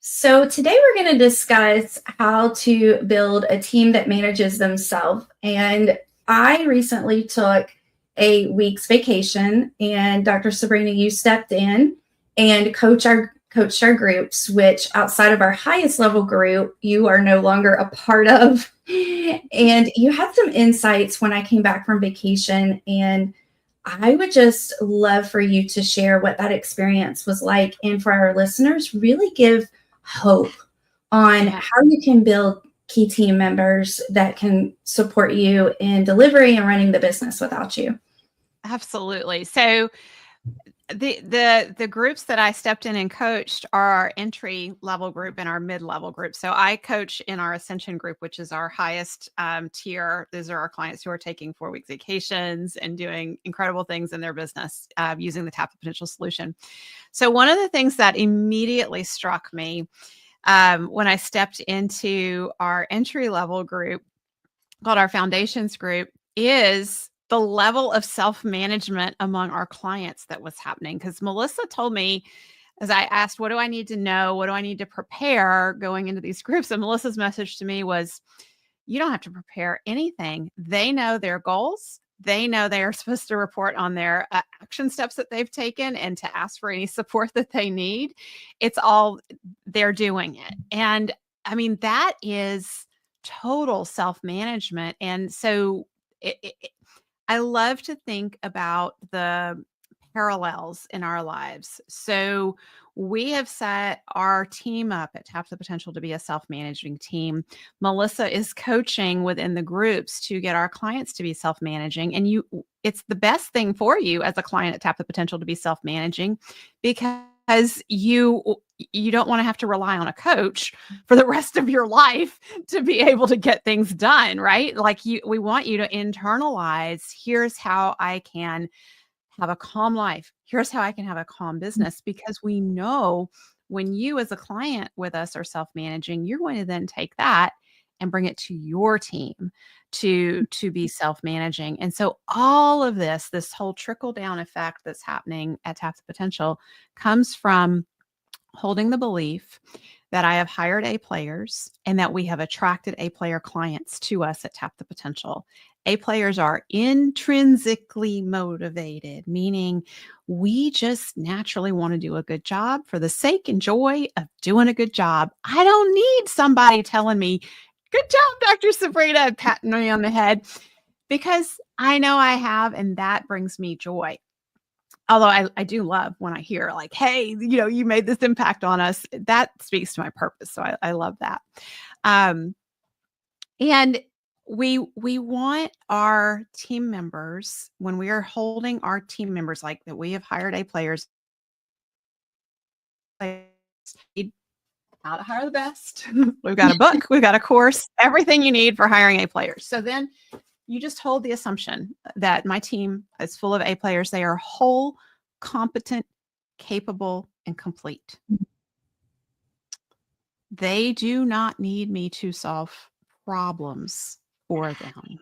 So, today we're going to discuss how to build a team that manages themselves. And I recently took a week's vacation, and Dr. Sabrina, you stepped in and coached our groups, which outside of our highest level group, you are no longer a part of. And you had some insights when I came back from vacation, and I would just love for you to share what that experience was like, and for our listeners, really give hope on Yeah, how you can build key team members that can support you in delivery and running the business without you. absolutely. So the groups that I stepped in and coached are our entry level group and our mid level group. So I coach in our ascension group, which is our highest tier. Those are our clients who are taking 4 week vacations and doing incredible things in their business using the Tap the Potential solution. So one of the things that immediately struck me when I stepped into our entry level group called our foundations group is the level of self-management among our clients that was happening. Because Melissa told me, as I asked, what do I need to know? What do I need to prepare going into these groups? And Melissa's message to me was, you don't have to prepare anything. They know their goals. They know they are supposed to report on their action steps that they've taken and to ask for any support that they need. It's all they're doing it. And I mean, that is total self-management. And so I love to think about the parallels in our lives. So we have set our team up at Tap the Potential to be a self-managing team. Melissa is coaching within the groups to get our clients to be self-managing. And it's the best thing for you as a client at Tap the Potential to be self-managing because you don't want to have to rely on a coach for the rest of your life to be able to get things done, right? Like we want you to internalize, here's how I can have a calm life. Here's how I can have a calm business, because we know when you as a client with us are self-managing, you're going to then take that and bring it to your team to be self-managing. And so all of this whole trickle down effect that's happening at Tap the Potential comes from holding the belief that I have hired A players and that we have attracted A player clients to us at Tap the Potential. A players are intrinsically motivated, meaning we just naturally want to do a good job for the sake and joy of doing a good job. I don't need somebody telling me, good job, Dr. Sabrina, and patting me on the head, because I know I have, and that brings me joy. Although I do love when I hear like, hey, you made this impact on us. That speaks to my purpose. So I love that. Um, and we want our team members, when we are holding our team members like that, we have hired A players, how to hire the best. We've got a book, we've got a course, everything you need for hiring A players. So then you just hold the assumption that my team is full of A players. They are whole, competent, capable, and complete. They do not need me to solve problems for them.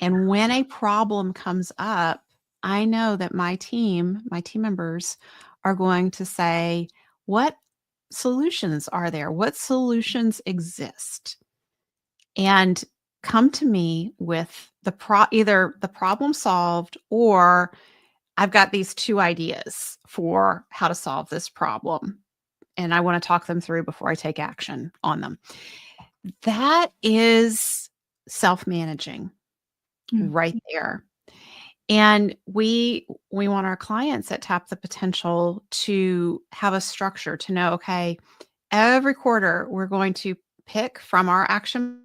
And when a problem comes up, I know that my team members are going to say, what solutions are there? What solutions exist? And come to me with either the problem solved, or I've got these two ideas for how to solve this problem, and I want to talk them through before I take action on them. That is self-managing right there. And we want our clients at Tap the Potential to have a structure, to know, okay, every quarter we're going to pick from our action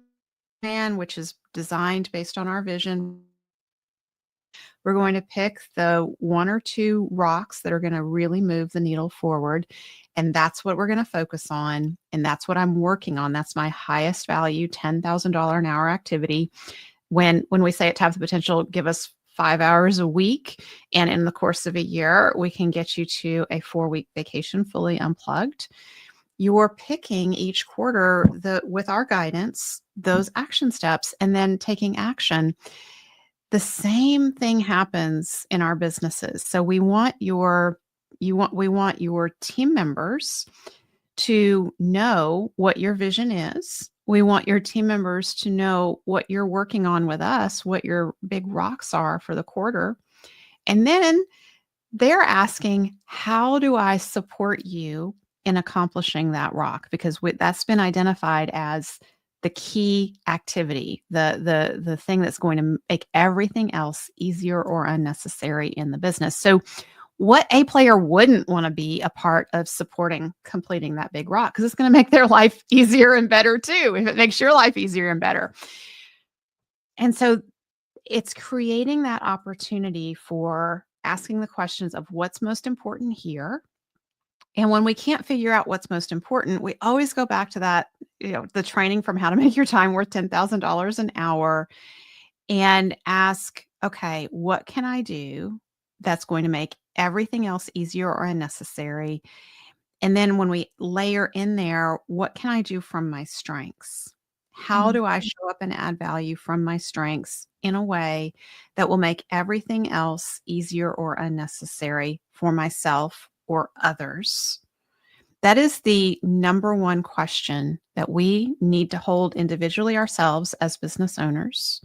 plan, which is designed based on our vision. We're going to pick the 1 or 2 rocks that are going to really move the needle forward. And that's what we're going to focus on. And that's what I'm working on. That's my highest value, $10,000 an hour activity. When we say at Tap the Potential, give us 5 hours a week, and in the course of a year, we can get you to a 4-week vacation fully unplugged. You're picking each quarter with our guidance, those action steps, and then taking action. The same thing happens in our businesses. So we want your team members to know what your vision is. We want your team members to know what you're working on with us, what your big rocks are for the quarter. And then they're asking, how do I support you in accomplishing that rock? Because that's been identified as the key activity, the thing that's going to make everything else easier or unnecessary in the business. So what A player wouldn't want to be a part of supporting completing that big rock? Because it's going to make their life easier and better too, if it makes your life easier and better. And so it's creating that opportunity for asking the questions of what's most important here. And when we can't figure out what's most important, we always go back to that, the training from How to Make Your Time Worth $10,000 an hour, and ask, okay, what can I do that's going to make everything else easier or unnecessary? And then when we layer in there, what can I do from my strengths? How do I show up and add value from my strengths in a way that will make everything else easier or unnecessary for myself or others? That is the number one question that we need to hold individually ourselves as business owners.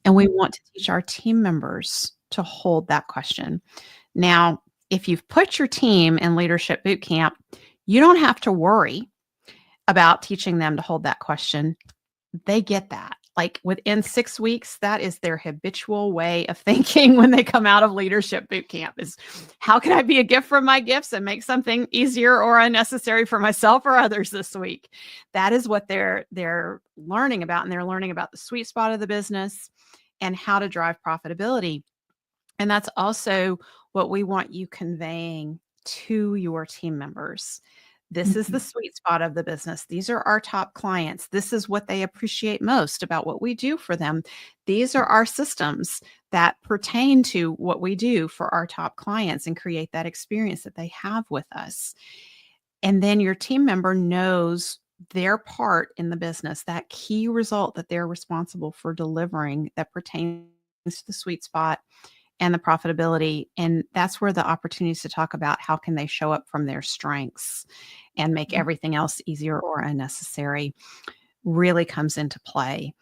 And we want to teach our team members to hold that question. Now, if you've put your team in leadership boot camp, you don't have to worry about teaching them to hold that question. They get that. Like within 6 weeks, that is their habitual way of thinking when they come out of leadership boot camp is, how can I be a gift from my gifts and make something easier or unnecessary for myself or others this week? That is what they're learning about. And they're learning about the sweet spot of the business and how to drive profitability. And that's also what we want you conveying to your team members. This is the sweet spot of the business. These are our top clients. This is what they appreciate most about what we do for them. These are our systems that pertain to what we do for our top clients and create that experience that they have with us. And then your team member knows their part in the business, that key result that they're responsible for delivering that pertains to the sweet spot and the profitability. And that's where the opportunities to talk about how can they show up from their strengths and make everything else easier or unnecessary really comes into play.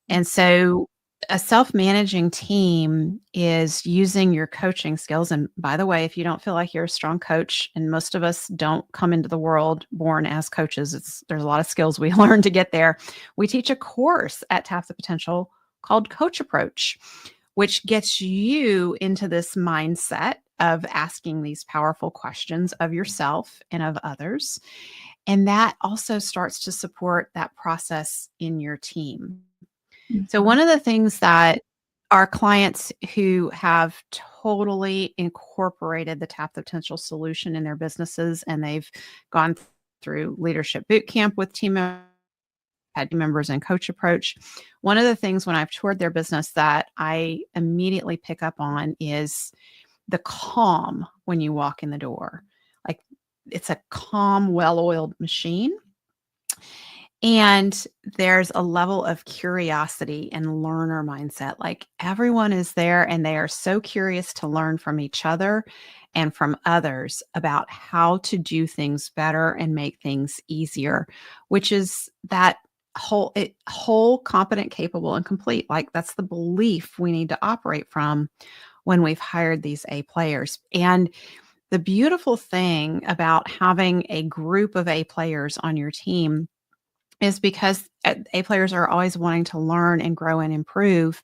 And so a self-managing team is using your coaching skills. And by the way, if you don't feel like you're a strong coach, and most of us don't come into the world born as coaches, there's a lot of skills we learn to get there. We teach a course at Tap the Potential called Coach Approach, which gets you into this mindset of asking these powerful questions of yourself and of others. And that also starts to support that process in your team. So one of the things that our clients who have totally incorporated the Tap the Potential solution in their businesses, and they've gone through leadership boot camp with team members and Coach Approach, one of the things when I've toured their business that I immediately pick up on is the calm when you walk in the door. Like it's a calm, well-oiled machine. And there's a level of curiosity and learner mindset. Like everyone is there and they are so curious to learn from each other and from others about how to do things better and make things easier, which is that whole, competent, capable, and complete. Like that's the belief we need to operate from when we've hired these A players. And the beautiful thing about having a group of A players on your team is because A players are always wanting to learn and grow and improve.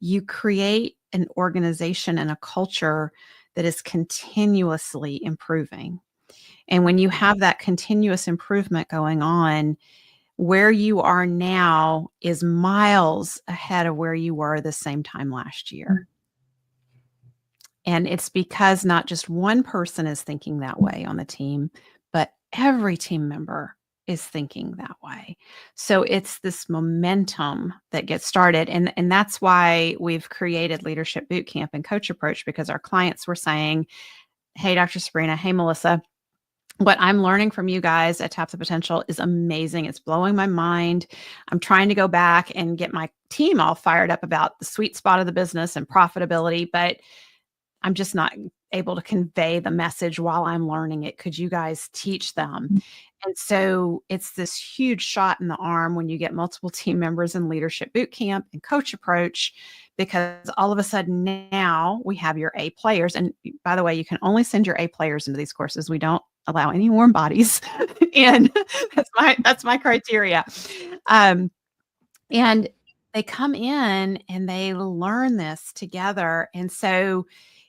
You create an organization and a culture that is continuously improving. And when you have that continuous improvement going on, where you are now is miles ahead of where you were the same time last year. And it's because not just one person is thinking that way on the team, but every team member is thinking that way. So it's this momentum that gets started. And that's why we've created Leadership Bootcamp and Coach Approach, because our clients were saying, hey, Dr. Sabrina, hey, Melissa, what I'm learning from you guys at Tap the Potential is amazing. It's blowing my mind. I'm trying to go back and get my team all fired up about the sweet spot of the business and profitability, but I'm just not able to convey the message while I'm learning it? Could you guys teach them? And so it's this huge shot in the arm when you get multiple team members in leadership boot camp and coach approach, because all of a sudden now we have your A players. And by the way, you can only send your A players into these courses. We don't allow any warm bodies. And that's my criteria. And they come in and they learn this together. And so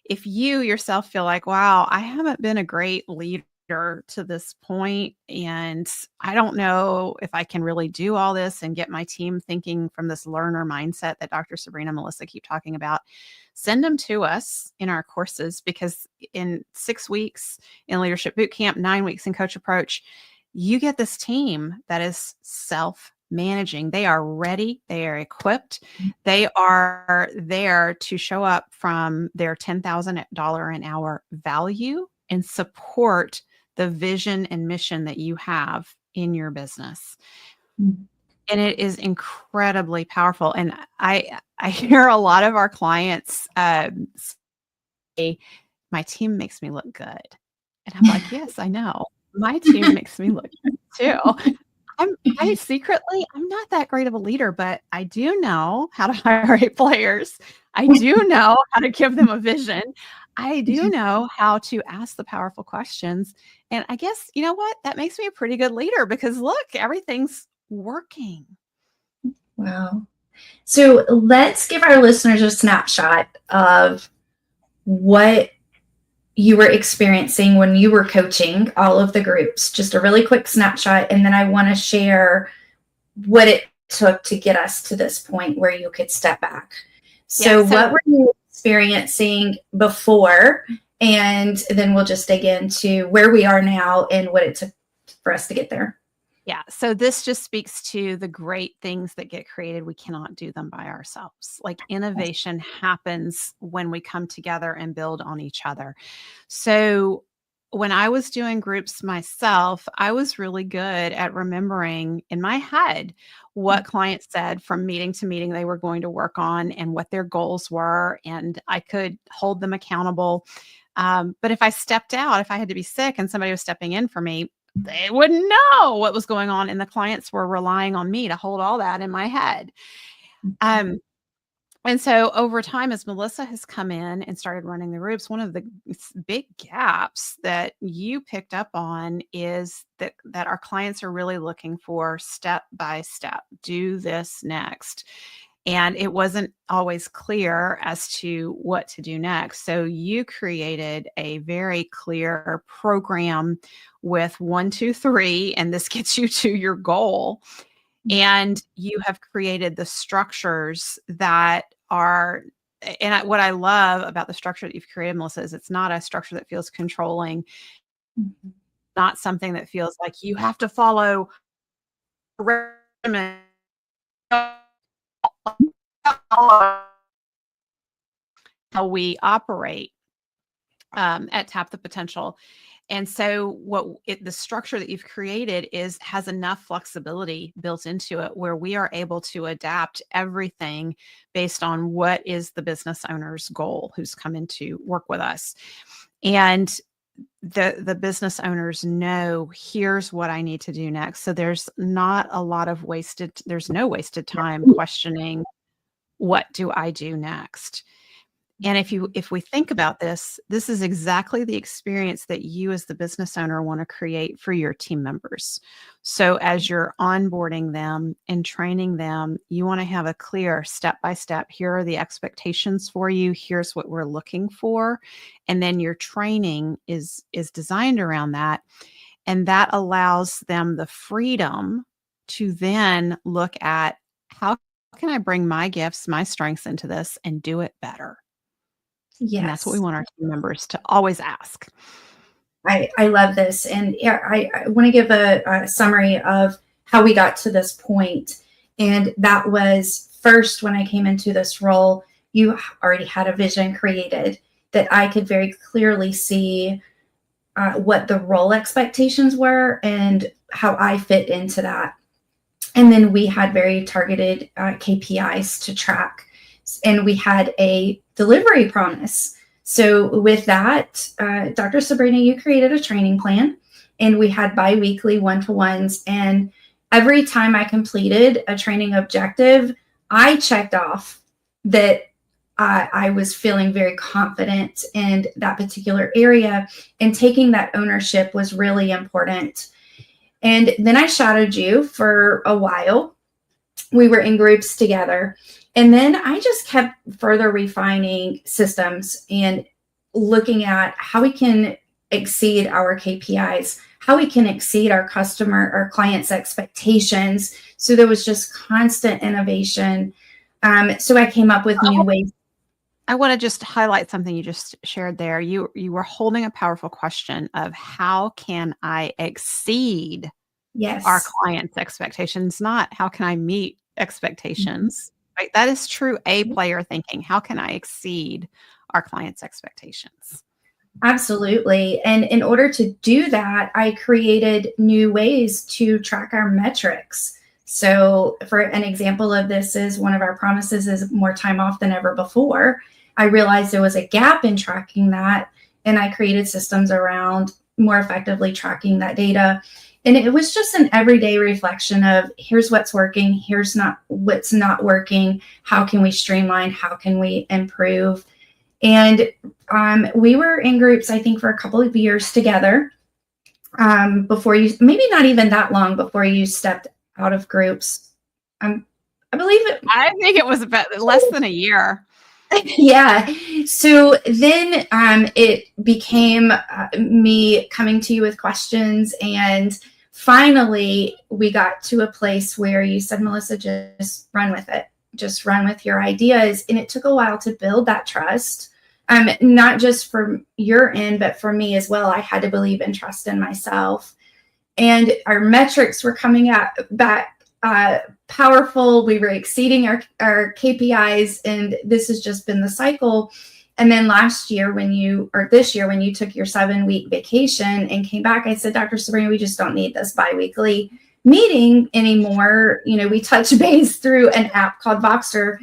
if you yourself feel like, wow, I haven't been a great leader to this point, and I don't know if I can really do all this and get my team thinking from this learner mindset that Dr. Sabrina and Melissa keep talking about, send them to us in our courses, because in 6 weeks in Leadership Bootcamp, 9 weeks in Coach Approach, you get this team that is self-managing. They are ready. They are equipped. They are there to show up from their $10,000 an hour value and support the vision and mission that you have in your business. And it is incredibly powerful. And I hear a lot of our clients say, my team makes me look good. And I'm like, yes, I know. My team makes me look good too. I secretly, I'm not that great of a leader, but I do know how to hire players. I do know how to give them a vision. I do know how to ask the powerful questions. And I guess, you know what? That makes me a pretty good leader, because look, everything's working. Wow. So let's give our listeners a snapshot of what you were experiencing when you were coaching all of the groups, just a really quick snapshot. And then I want to share what it took to get us to this point where you could step back. So what were you experiencing before? And then we'll just dig into where we are now and what it took for us to get there. Yeah. So this just speaks to the great things that get created. We cannot do them by ourselves. Like, innovation happens when we come together and build on each other. So when I was doing groups myself, I was really good at remembering in my head what clients said from meeting to meeting they were going to work on and what their goals were. And I could hold them accountable. But if I stepped out, if I had to be sick and somebody was stepping in for me, they wouldn't know what was going on. And the clients were relying on me to hold all that in my head. And so over time, as Melissa has come in and started running the groups, one of the big gaps that you picked up on is that our clients are really looking for step by step, do this next. And it wasn't always clear as to what to do next. So you created a very clear program with 1, 2, 3, and this gets you to your goal. And you have created the structures that are, and what I love about the structure that you've created, Melissa, is it's not a structure that feels controlling, not something that feels like you have to follow a regimen. How we operate at Tap the Potential. And so the structure that you've created has enough flexibility built into it where we are able to adapt everything based on what is the business owner's goal who's come in to work with us. And the business owners know, here's what I need to do next. So there's no wasted time questioning, what do I do next? And if we think about this is exactly the experience that you as the business owner want to create for your team members. So as you're onboarding them and training them, you want to have a clear step-by-step, here are the expectations for you, here's what we're looking for. And then your training is designed around that. And that allows them the freedom to then look at, how can I bring my gifts, my strengths into this and do it better? Yes. And that's what we want our team members to always ask. I love this. And I want to give a summary of how we got to this point. And that was, first, when I came into this role, you already had a vision created that I could very clearly see what the role expectations were and how I fit into that. And then we had very targeted KPIs to track. And we had a delivery promise. So with that, Dr. Sabrina, you created a training plan, and we had biweekly one-to-ones. And every time I completed a training objective, I checked off that I was feeling very confident in that particular area, and taking that ownership was really important. And then I shadowed you for a while. We were in groups together. And then I just kept further refining systems and looking at how we can exceed our KPIs, how we can exceed our clients' expectations. So there was just constant innovation. So I came up with new ways. I want to just highlight something you just shared there. You were holding a powerful question of how can I exceed our clients' expectations, not how can I meet expectations, right? That is true A player thinking. How can I exceed our clients' expectations? Absolutely. And in order to do that, I created new ways to track our metrics. So for an example of this is one of our promises is more time off than ever before. I realized there was a gap in tracking that, and I created systems around more effectively tracking that data. And it was just an everyday reflection of here's what's working, here's what's not working, how can we streamline, how can we improve. And we were in groups, I think, for a couple of years together before you, maybe not even that long before you stepped out of groups. I believe it. I think it was about less than a year. Yeah. So then it became me coming to you with questions. And finally, we got to a place where you said, Melissa, just run with it. Just run with your ideas. And it took a while to build that trust, not just for your end, but for me as well. I had to believe and trust in myself. And our metrics were coming back powerful. We were exceeding our KPIs, and this has just been the cycle. And then this year, when you took your 7-week vacation and came back, I said, Dr. Sabrina, we just don't need this biweekly meeting anymore. We touch base through an app called Voxer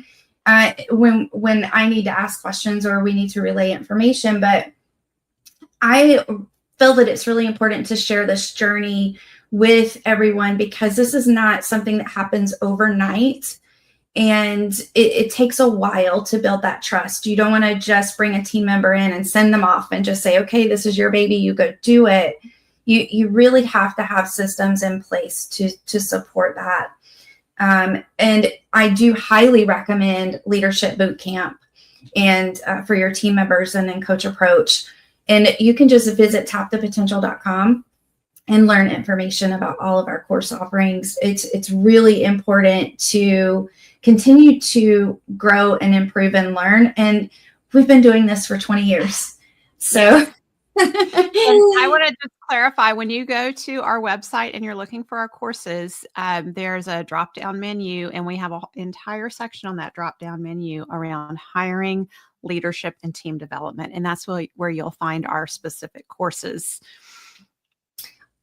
when I need to ask questions or we need to relay information. But I feel that it's really important to share this journey with everyone, because this is not something that happens overnight, and it takes a while to build that trust. You don't want to just bring a team member in and send them off and just say, okay, this is your baby, you go do it. You really have to have systems in place to support that. And I do highly recommend Leadership Bootcamp and for your team members and then Coach Approach. And you can just visit tapthepotential.com and learn information about all of our course offerings. It's really important to continue to grow and improve and learn. And we've been doing this for 20 years. So I want to just clarify, when you go to our website and you're looking for our courses, there's a drop-down menu, and we have an entire section on that drop-down menu around hiring, leadership, and team development. And that's where you'll find our specific courses.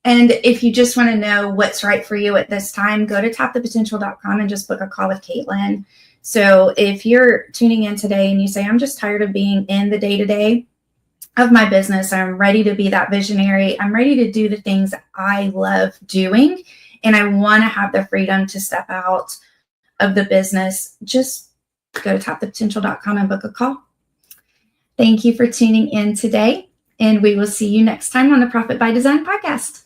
And if you just want to know what's right for you at this time, go to tapthepotential.com and just book a call with Caitlin. So if you're tuning in today and you say, I'm just tired of being in the day-to-day of my business, I'm ready to be that visionary, I'm ready to do the things I love doing, and I want to have the freedom to step out of the business, just go to tapthepotential.com and book a call. Thank you for tuning in today, and we will see you next time on the Profit by Design podcast.